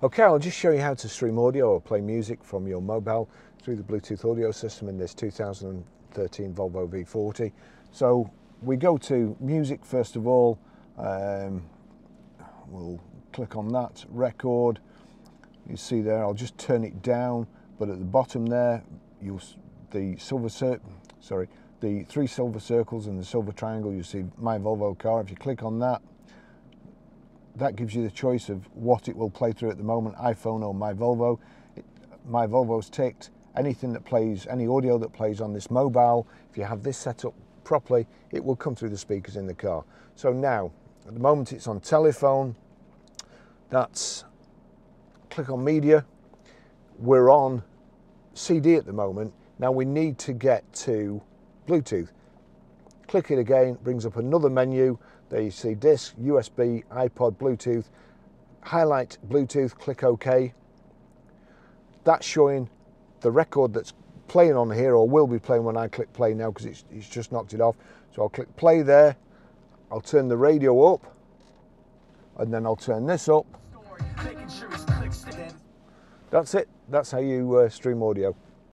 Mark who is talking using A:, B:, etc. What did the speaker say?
A: Okay, I'll just show you how to stream audio or play music from your mobile through the Bluetooth audio system in this 2013 Volvo V40. So we go to music first of all. We'll click on that, record. You see there, I'll just turn it down, but at the bottom there, the three silver circles and the silver triangle, you see My Volvo Car. If you click on that, that gives you the choice of what it will play through at the moment, iPhone or My Volvo. My Volvo's ticked. Anything that plays, any audio that plays on this mobile, if you have this set up properly, it will come through the speakers in the car. So now, at the moment it's on telephone. Click on media. We're on CD at the moment. Now we need to get to Bluetooth. Click it again, brings up another menu. There you see disc, USB, iPod, Bluetooth. Highlight Bluetooth, click OK. That's showing the record that's playing on here, or will be playing when I click play now, because it's just knocked it off. So I'll click play there. I'll turn the radio up, and then I'll turn this up. That's it. That's how you stream audio.